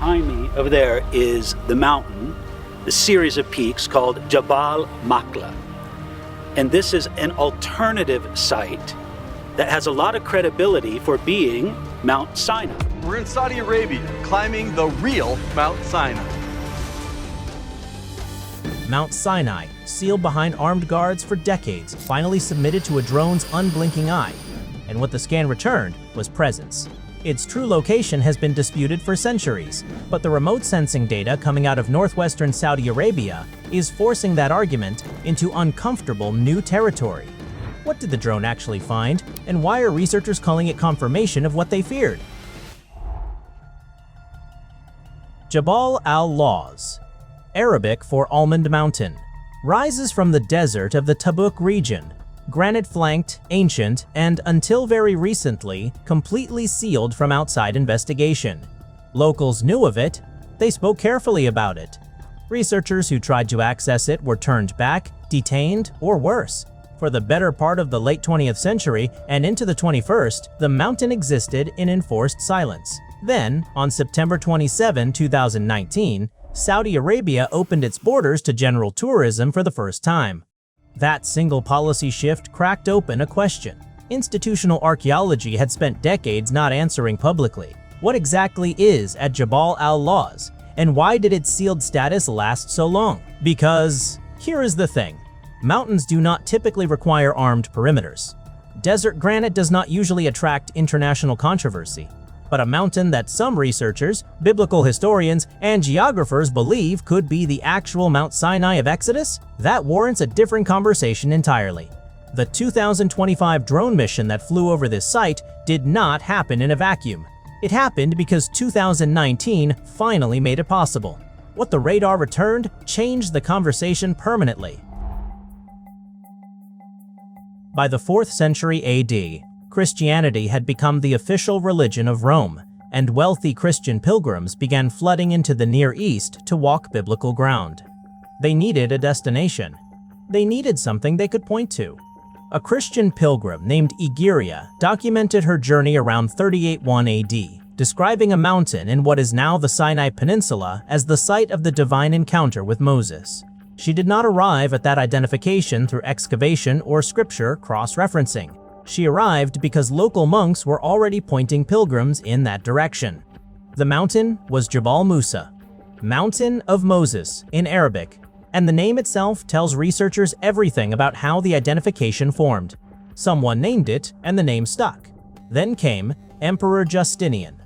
behind me over there is the mountain, the series of peaks called Jabal Makla. And this is an alternative site that has a lot of credibility for being Mount Sinai. We're in Saudi Arabia, climbing the real Mount Sinai. Mount Sinai, sealed behind armed guards for decades, finally submitted to a drone's unblinking eye. And what the scan returned was presence. Its true location has been disputed for centuries, but the remote sensing data coming out of northwestern Saudi Arabia is forcing that argument into uncomfortable new territory. What did the drone actually find, and why are researchers calling it confirmation of what they feared? Jabal al-Lawz, Arabic for Almond Mountain, rises from the desert of the Tabuk region, granite-flanked, ancient, and until very recently, completely sealed from outside investigation. Locals knew of it, they spoke carefully about it. Researchers who tried to access it were turned back, detained, or worse. For the better part of the late 20th century and into the 21st, the mountain existed in enforced silence. Then, on September 27, 2019, Saudi Arabia opened its borders to general tourism for the first time. That single policy shift cracked open a question. Institutional archaeology had spent decades not answering publicly. What exactly is at Jabal al-Lawz, and why did its sealed status last so long? Because here is the thing. Mountains do not typically require armed perimeters. Desert granite does not usually attract international controversy. But a mountain that some researchers, biblical historians, and geographers believe could be the actual Mount Sinai of Exodus, that warrants a different conversation entirely. The 2025 drone mission that flew over this site did not happen in a vacuum. It happened because 2019 finally made it possible. What the radar returned changed the conversation permanently. By the 4th century AD, Christianity had become the official religion of Rome, and wealthy Christian pilgrims began flooding into the Near East to walk biblical ground. They needed a destination. They needed something they could point to. A Christian pilgrim named Egeria documented her journey around 381 AD, describing a mountain in what is now the Sinai Peninsula as the site of the divine encounter with Moses. She did not arrive at that identification through excavation or scripture cross-referencing. She arrived because local monks were already pointing pilgrims in that direction. The mountain was Jabal Musa, Mountain of Moses in Arabic, and the name itself tells researchers everything about how the identification formed. Someone named it, and the name stuck. Then came Emperor Justinian.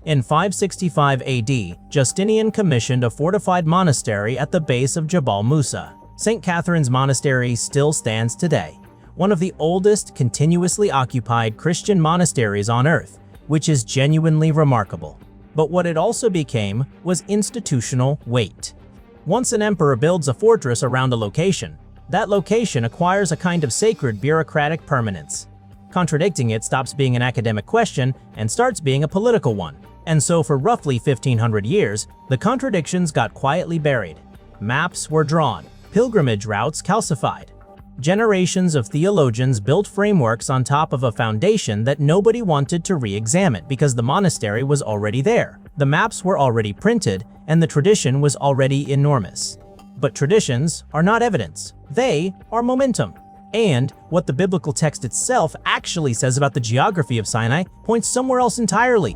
In 565 AD, Justinian commissioned a fortified monastery at the base of Jabal Musa. St. Catherine's Monastery still stands today, one of the oldest continuously occupied Christian monasteries on Earth, which is genuinely remarkable. But what it also became was institutional weight. Once an emperor builds a fortress around a location, that location acquires a kind of sacred bureaucratic permanence. Contradicting it stops being an academic question and starts being a political one. And so for roughly 1500 years, the contradictions got quietly buried. Maps were drawn, pilgrimage routes calcified. Generations of theologians built frameworks on top of a foundation that nobody wanted to re-examine because the monastery was already there. The maps were already printed, and the tradition was already enormous. But traditions are not evidence. They are momentum. And what the biblical text itself actually says about the geography of Sinai points somewhere else entirely.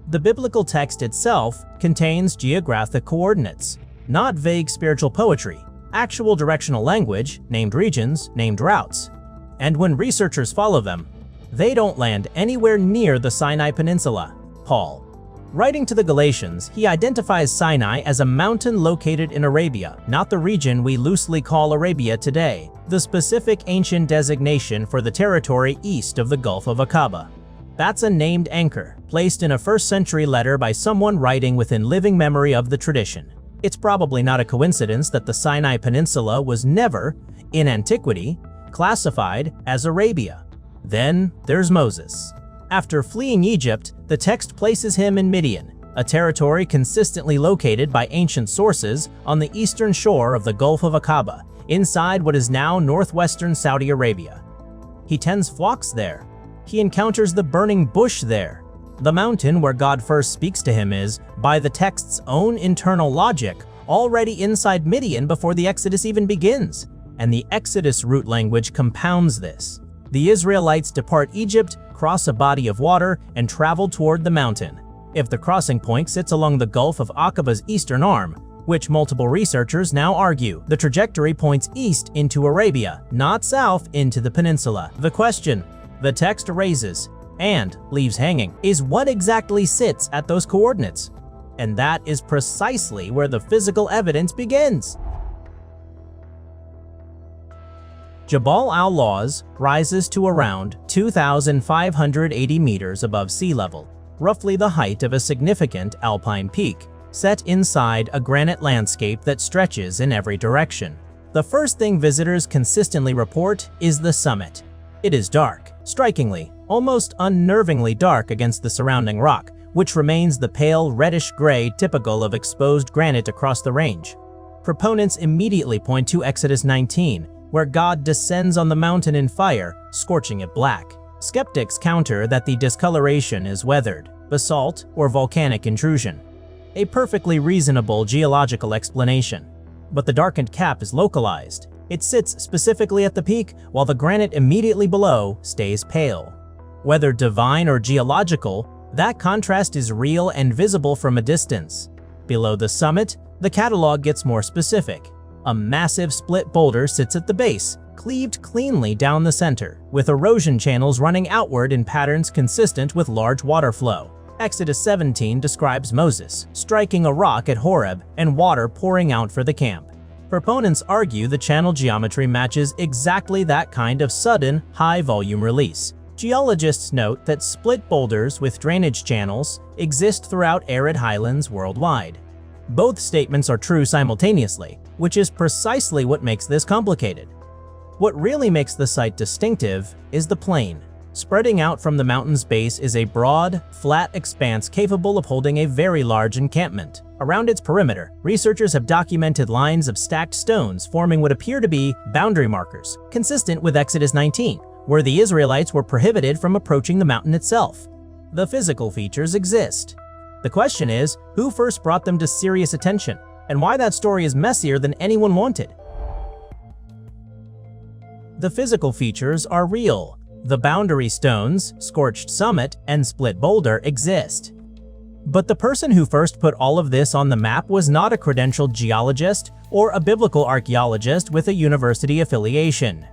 The biblical text itself contains geographic coordinates, not vague spiritual poetry. Actual directional language, named regions, named routes. And when researchers follow them, they don't land anywhere near the Sinai Peninsula. Paul, writing to the Galatians, he identifies Sinai as a mountain located in Arabia, not the region we loosely call Arabia today, the specific ancient designation for the territory east of the Gulf of Aqaba. That's a named anchor, placed in a 1st century letter by someone writing within living memory of the tradition. It's probably not a coincidence that the Sinai Peninsula was never, in antiquity, classified as Arabia. Then there's Moses. After fleeing Egypt, the text places him in Midian, a territory consistently located by ancient sources on the eastern shore of the Gulf of Aqaba, inside what is now northwestern Saudi Arabia. He tends flocks there. He encounters the burning bush there. The mountain where God first speaks to him is, by the text's own internal logic, already inside Midian before the Exodus even begins, and the Exodus root language compounds this. The Israelites depart Egypt, cross a body of water, and travel toward the mountain. If the crossing point sits along the Gulf of Aqaba's eastern arm, which multiple researchers now argue, the trajectory points east into Arabia, not south into the peninsula. The question the text raises and leaves hanging is what exactly sits at those coordinates? And that is precisely where the physical evidence begins. Jabal al-Lawz rises to around 2,580 meters above sea level, roughly the height of a significant alpine peak, set inside a granite landscape that stretches in every direction. The first thing visitors consistently report is the summit. It is dark, strikingly, almost unnervingly dark against the surrounding rock, which remains the pale reddish-gray typical of exposed granite across the range. Proponents immediately point to Exodus 19, where God descends on the mountain in fire, scorching it black. Skeptics counter that the discoloration is weathered, basalt, or volcanic intrusion. A perfectly reasonable geological explanation. But the darkened cap is localized. It sits specifically at the peak, while the granite immediately below stays pale. Whether divine or geological, that contrast is real and visible from a distance. Below the summit, the catalog gets more specific. A massive split boulder sits at the base, cleaved cleanly down the center, with erosion channels running outward in patterns consistent with large water flow. Exodus 17 describes Moses striking a rock at Horeb and water pouring out for the camp. Proponents argue the channel geometry matches exactly that kind of sudden, high-volume release. Geologists note that split boulders with drainage channels exist throughout arid highlands worldwide. Both statements are true simultaneously, which is precisely what makes this complicated. What really makes the site distinctive is the plain. Spreading out from the mountain's base is a broad, flat expanse capable of holding a very large encampment. Around its perimeter, researchers have documented lines of stacked stones forming what appear to be boundary markers, consistent with Exodus 19, where the Israelites were prohibited from approaching the mountain itself. The physical features exist. The question is, who first brought them to serious attention, and why that story is messier than anyone wanted? The physical features are real. The boundary stones, scorched summit, and split boulder exist. But the person who first put all of this on the map was not a credentialed geologist or a biblical archaeologist with a university affiliation.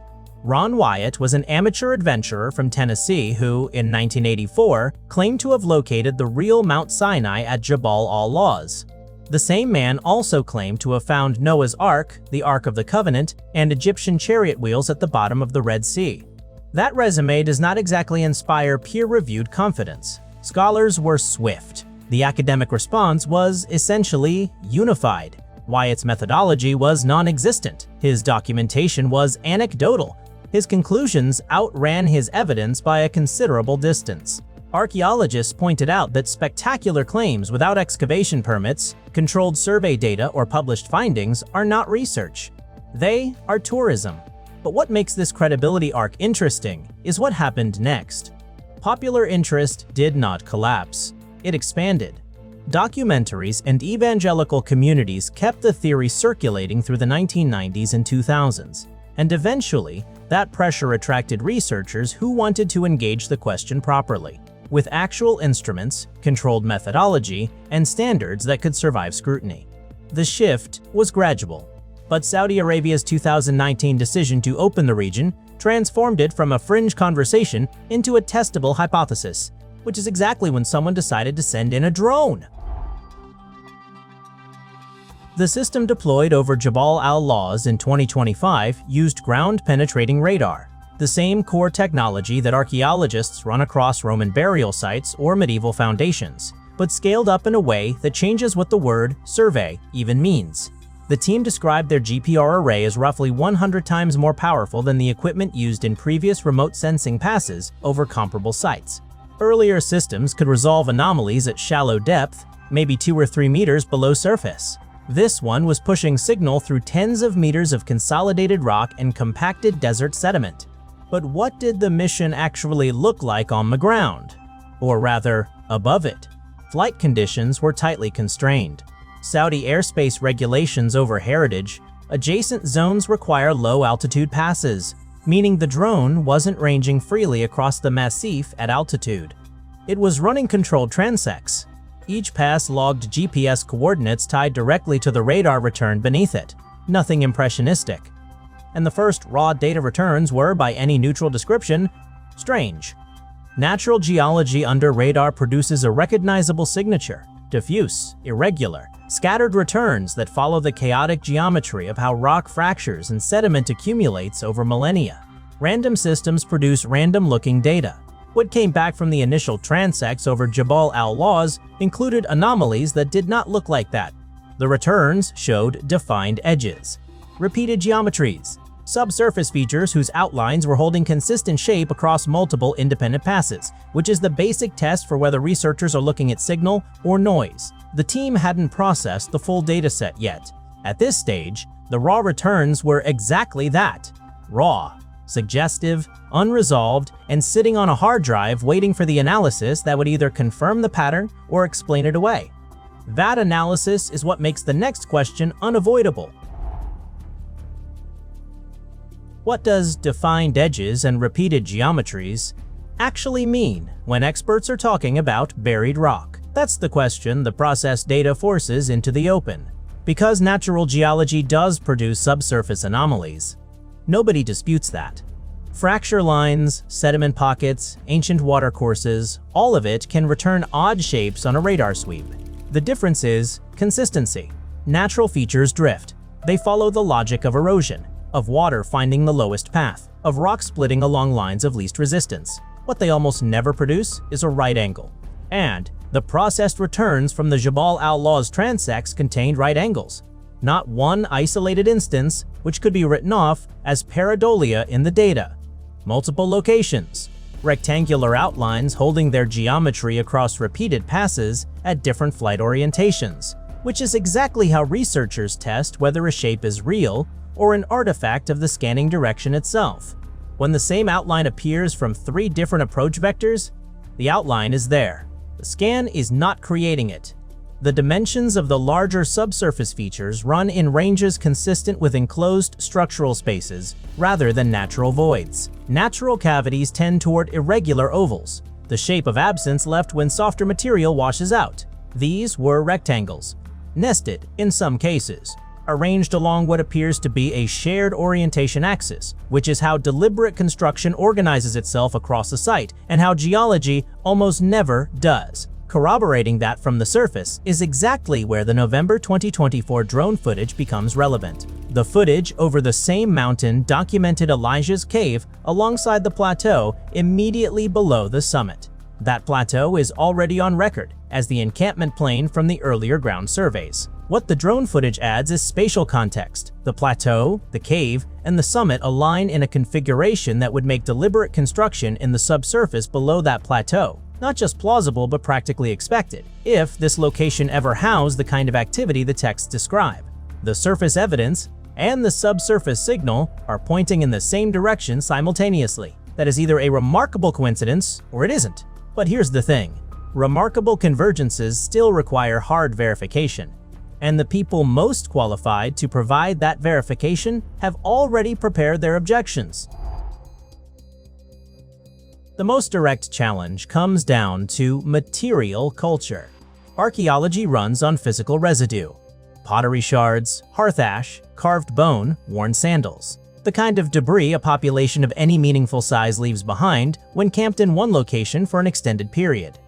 Ron Wyatt was an amateur adventurer from Tennessee who, in 1984, claimed to have located the real Mount Sinai at Jabal al-Lawz. The same man also claimed to have found Noah's Ark, the Ark of the Covenant, and Egyptian chariot wheels at the bottom of the Red Sea. That resume does not exactly inspire peer-reviewed confidence. Scholars were swift. The academic response was essentially unified. Wyatt's methodology was non-existent. His documentation was anecdotal. His conclusions outran his evidence by a considerable distance. Archaeologists pointed out that spectacular claims without excavation permits, controlled survey data, or published findings are not research. They are tourism. But what makes this credibility arc interesting is what happened next. Popular interest did not collapse. It expanded. Documentaries and evangelical communities kept the theory circulating through the 1990s and 2000s, and eventually, that pressure attracted researchers who wanted to engage the question properly, with actual instruments, controlled methodology, and standards that could survive scrutiny. The shift was gradual, but Saudi Arabia's 2019 decision to open the region transformed it from a fringe conversation into a testable hypothesis, which is exactly when someone decided to send in a drone. The system deployed over Jabal al-Lawz in 2025 used ground-penetrating radar, the same core technology that archaeologists run across Roman burial sites or medieval foundations, but scaled up in a way that changes what the word survey even means. The team described their GPR array as roughly 100 times more powerful than the equipment used in previous remote sensing passes over comparable sites. Earlier systems could resolve anomalies at shallow depth, maybe 2 or 3 meters below surface. This one was pushing signal through tens of meters of consolidated rock and compacted desert sediment. But what did the mission actually look like on the ground? Or rather, Above it, flight conditions were tightly constrained. Saudi airspace regulations over heritage, adjacent zones require low-altitude passes, meaning the drone wasn't ranging freely across the massif at altitude. It was running controlled transects. Each pass logged GPS coordinates tied directly to the radar return beneath it. Nothing impressionistic. And the first raw data returns were, by any neutral description, strange. Natural geology under radar produces a recognizable signature, diffuse, irregular, scattered returns that follow the chaotic geometry of how rock fractures and sediment accumulates over millennia. Random systems produce random-looking data. What came back from the initial transects over Jabal al-Lawz included anomalies that did not look like that. The returns showed defined edges, repeated geometries, subsurface features whose outlines were holding consistent shape across multiple independent passes, which is the basic test for whether researchers are looking at signal or noise. The team hadn't processed the full dataset yet. At this stage, the raw returns were exactly that, raw, suggestive, unresolved, and sitting on a hard drive waiting for the analysis that would either confirm the pattern or explain it away. That analysis is what makes the next question unavoidable. What does defined edges and repeated geometries actually mean when experts are talking about buried rock? That's the question the processed data forces into the open. Because natural geology does produce subsurface anomalies, nobody disputes that. Fracture lines, sediment pockets, ancient watercourses, all of it can return odd shapes on a radar sweep. The difference is consistency. Natural features drift. They follow the logic of erosion, of water finding the lowest path, of rock splitting along lines of least resistance. What they almost never produce is a right angle. And the processed returns from the Jabal al-Lawz transects contained right angles. Not one isolated instance, which could be written off as pareidolia in the data. Multiple locations, rectangular outlines holding their geometry across repeated passes at different flight orientations, which is exactly how researchers test whether a shape is real or an artifact of the scanning direction itself. When the same outline appears from 3 different approach vectors, the outline is there. The scan is not creating it. The dimensions of the larger subsurface features run in ranges consistent with enclosed structural spaces rather than natural voids. Natural cavities tend toward irregular ovals, the shape of absence left when softer material washes out. These were rectangles, nested in some cases, arranged along what appears to be a shared orientation axis, which is how deliberate construction organizes itself across a site and how geology almost never does. Corroborating that from the surface is exactly where the November 2024 drone footage becomes relevant. The footage over the same mountain documented Elijah's cave alongside the plateau immediately below the summit. That plateau is already on record as the encampment plane from the earlier ground surveys. What the drone footage adds is spatial context. The plateau, the cave, and the summit align in a configuration that would make deliberate construction in the subsurface below that plateau not just plausible but practically expected, if this location ever housed the kind of activity the texts describe. The surface evidence and the subsurface signal are pointing in the same direction simultaneously. That is either a remarkable coincidence or it isn't. But here's the thing. Remarkable convergences still require hard verification, and the people most qualified to provide that verification have already prepared their objections. The most direct challenge comes down to material culture. Archaeology runs on physical residue. Pottery shards, hearth ash, carved bone, worn sandals. The kind of debris a population of any meaningful size leaves behind when camped in one location for an extended period.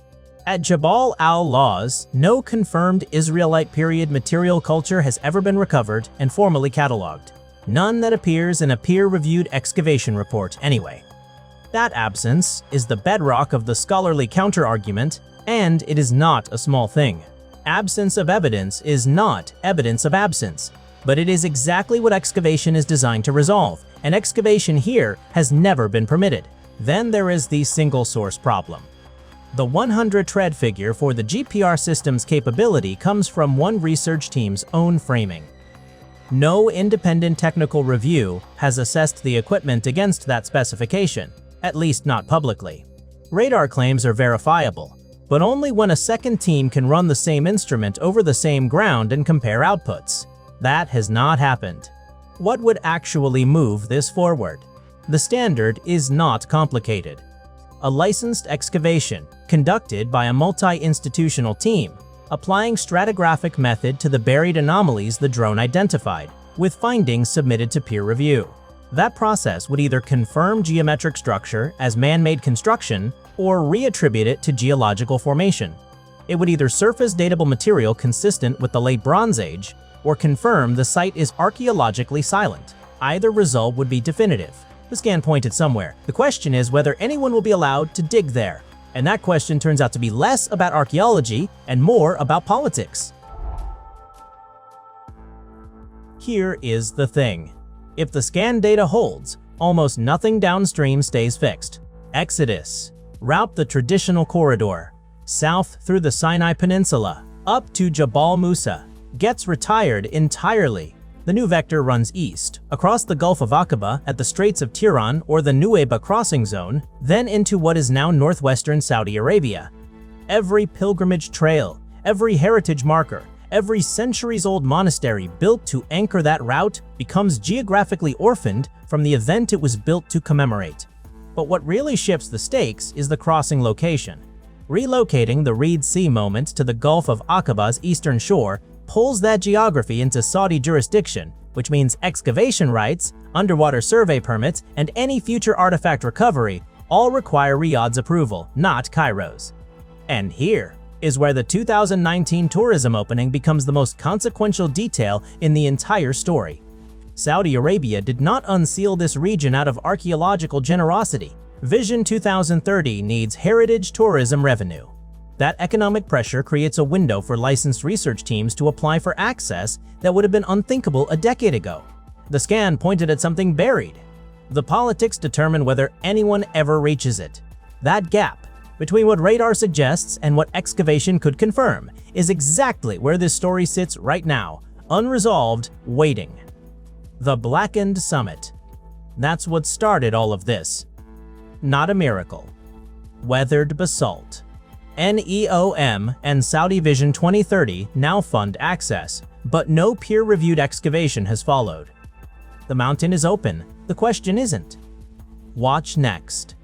At Jabal al-Lawz, no confirmed Israelite period material culture has ever been recovered and formally cataloged. None that appears in a peer-reviewed excavation report anyway. That absence is the bedrock of the scholarly counter-argument, and it is not a small thing. Absence of evidence is not evidence of absence, but it is exactly what excavation is designed to resolve, and excavation here has never been permitted. Then there is the single-source problem. The 100 tread figure for the GPR system's capability comes from one research team's own framing. No independent technical review has assessed the equipment against that specification, at least not publicly. Radar claims are verifiable, but only when a second team can run the same instrument over the same ground and compare outputs. That has not happened. What would actually move this forward? The standard is not complicated. A licensed excavation conducted by a multi-institutional team, applying stratigraphic method to the buried anomalies the drone identified, with findings submitted to peer review. That process would either confirm geometric structure as man-made construction or reattribute it to geological formation. It would either surface datable material consistent with the late Bronze Age or confirm the site is archaeologically silent. Either result would be definitive. The scan pointed somewhere. The question is whether anyone will be allowed to dig there. And that question turns out to be less about archaeology and more about politics. Here is the thing. If the scan data holds, almost nothing downstream stays fixed. Exodus. Route the traditional corridor. South through the Sinai Peninsula, up to Jabal Musa. Gets retired entirely. The new vector runs east, across the Gulf of Aqaba at the Straits of Tiran or the Nuweiba crossing zone, then into what is now northwestern Saudi Arabia. Every pilgrimage trail, every heritage marker, every centuries-old monastery built to anchor that route becomes geographically orphaned from the event it was built to commemorate. But what really shifts the stakes is the crossing location. Relocating the Reed Sea moment to the Gulf of Aqaba's eastern shore pulls that geography into Saudi jurisdiction, which means excavation rights, underwater survey permits, and any future artifact recovery all require Riyadh's approval, not Cairo's. And here is where the 2019 tourism opening becomes the most consequential detail in the entire story. Saudi Arabia did not unseal this region out of archaeological generosity. Vision 2030 needs heritage tourism revenue. That economic pressure creates a window for licensed research teams to apply for access that would have been unthinkable a decade ago. The scan pointed at something buried. The politics determine whether anyone ever reaches it. That gap between what radar suggests and what excavation could confirm is exactly where this story sits right now, unresolved, waiting. The Blackened Summit. That's what started all of this. Not a miracle. Weathered basalt. NEOM and Saudi Vision 2030 now fund access, but no peer-reviewed excavation has followed. The mountain is open, the question isn't. Watch next.